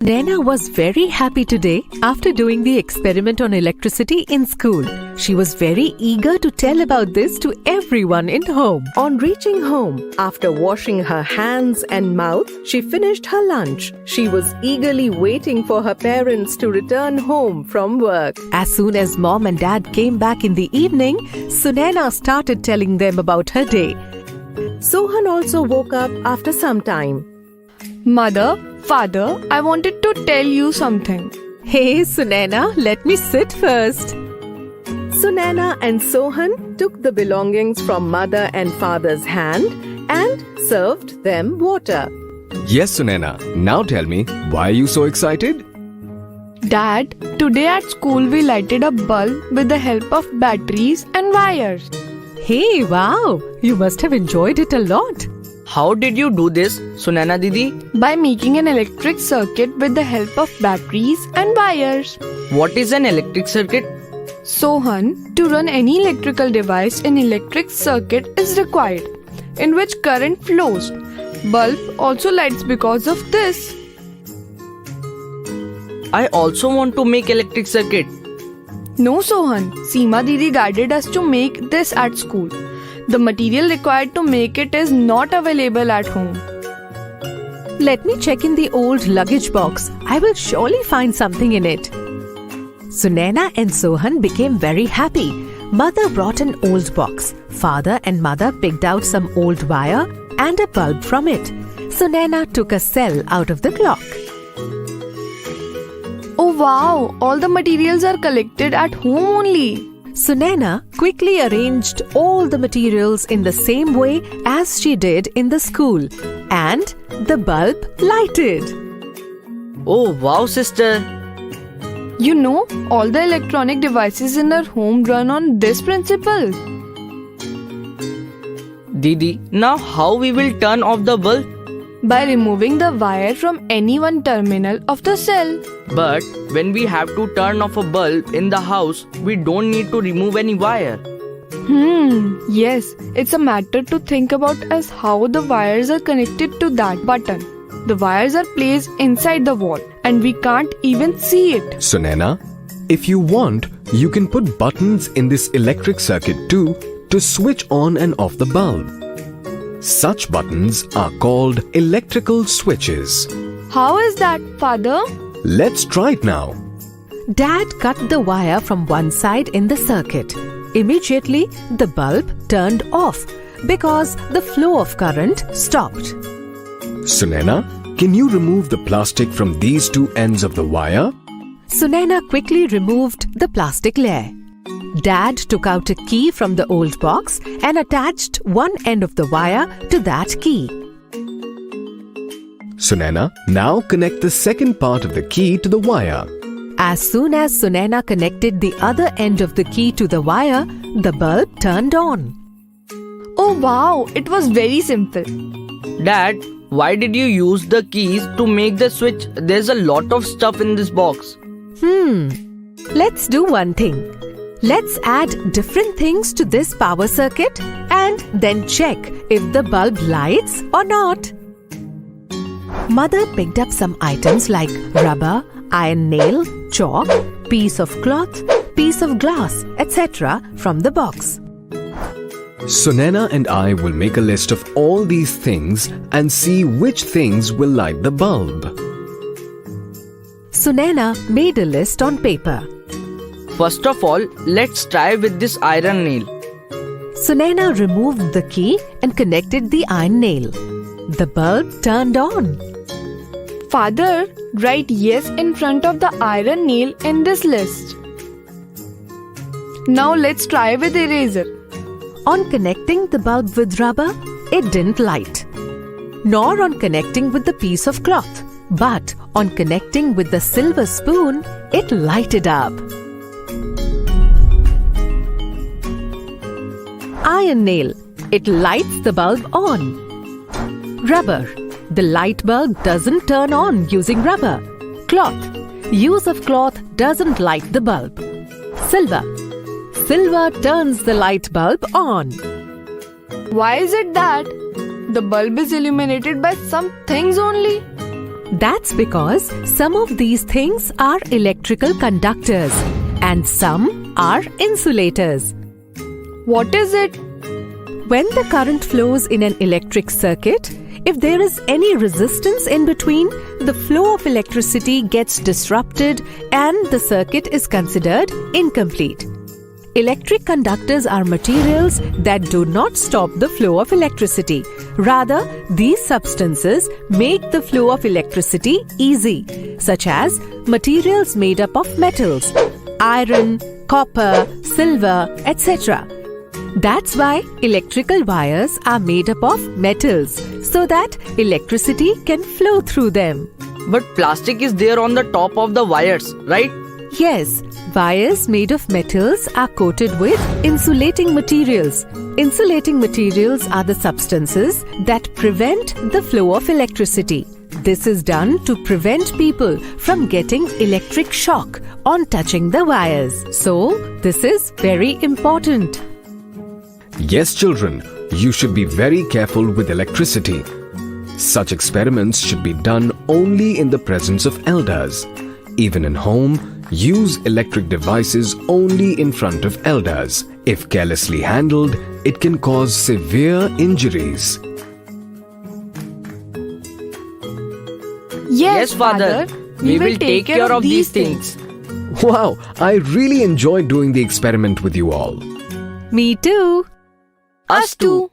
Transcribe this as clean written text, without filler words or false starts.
Sunaina was very happy today after doing the experiment on electricity in school. She was very eager to tell about this to everyone in home. On reaching home, after washing her hands and mouth, she finished her lunch. She was eagerly waiting for her parents to return home from work. As soon as mom and dad came back in the evening, Sunaina started telling them about her day. Sohan also woke up after some time. Mother, father, I wanted to tell you something. Hey Sunaina, let me sit first. Sunaina and Sohan took the belongings from mother and father's hand and served them water. Yes, Sunaina. Now tell me, why are you so excited? Dad, today at school we lighted a bulb with the help of batteries and wires. Hey, wow! You must have enjoyed it a lot. How did you do this, Sunaina Didi? By making an electric circuit with the help of batteries and wires. What is an electric circuit? Sohan, to run any electrical device, an electric circuit is required, in which current flows. Bulb also lights because of this. I also want to make electric circuit. No, Sohan. Seema Didi guided us to make this at school. The material required to make it is not available at home. Let me check in the old luggage box. I will surely find something in it. Sunaina and Sohan became very happy. Mother brought an old box. Father and mother picked out some old wire and a bulb from it. Sunaina took a cell out of the clock. Oh wow! All the materials are collected at home only. Sunaina quickly arranged all the materials in the same way as she did in the school, and the bulb lighted. Oh wow, sister! You know, all the electronic devices in our home run on this principle. Didi, now how we will turn off the bulb? By removing the wire from any one terminal of the cell. But when we have to turn off a bulb in the house, we don't need to remove any wire. Yes, it's a matter to think about as how the wires are connected to that button. The wires are placed inside the wall and we can't even see it. Sunaina, if you want, you can put buttons in this electric circuit too to switch on and off the bulb. Such buttons are called electrical switches. How is that, father? Let's try it now. Dad cut the wire from one side in the circuit. Immediately, the bulb turned off because the flow of current stopped. Sunaina, can you remove the plastic from these two ends of the wire? Sunaina quickly removed the plastic layer. Dad took out a key from the old box and attached one end of the wire to that key. Sunaina, now connect the second part of the key to the wire. As soon as Sunaina connected the other end of the key to the wire, the bulb turned on. Oh wow, it was very simple. Dad, why did you use the keys to make the switch? There's a lot of stuff in this box. Let's do one thing. Let's add different things to this power circuit and then check if the bulb lights or not. Mother picked up some items like rubber, iron nail, chalk, piece of cloth, piece of glass, etc. from the box. Sunaina and I will make a list of all these things and see which things will light the bulb. Sunaina made a list on paper. First of all, let's try with this iron nail. Sunaina removed the key and connected the iron nail. The bulb turned on. Father, write yes in front of the iron nail in this list. Now let's try with eraser. On connecting the bulb with rubber, it didn't light. Nor on connecting with the piece of cloth. But on connecting with the silver spoon, it lighted up. Iron nail. It lights the bulb on. Rubber. The light bulb doesn't turn on using rubber. Cloth. Use of cloth doesn't light the bulb. Silver. Silver turns the light bulb on. Why is it that the bulb is illuminated by some things only? That's because some of these things are electrical conductors and some are insulators. What is it? When the current flows in an electric circuit, if there is any resistance in between, the flow of electricity gets disrupted and the circuit is considered incomplete. Electric conductors are materials that do not stop the flow of electricity. Rather, these substances make the flow of electricity easy, such as materials made up of metals, iron, copper, silver, etc. That's why electrical wires are made up of metals, so that electricity can flow through them. But plastic is there on the top of the wires, right? Yes, wires made of metals are coated with insulating materials. Insulating materials are the substances that prevent the flow of electricity. This is done to prevent people from getting electric shock on touching the wires. So, this is very important. Yes, children, you should be very careful with electricity. Such experiments should be done only in the presence of elders. Even in home, use electric devices only in front of elders. If carelessly handled, it can cause severe injuries. Yes, Father. We will take care of these things. Wow, I really enjoyed doing the experiment with you all. Me too. Us too.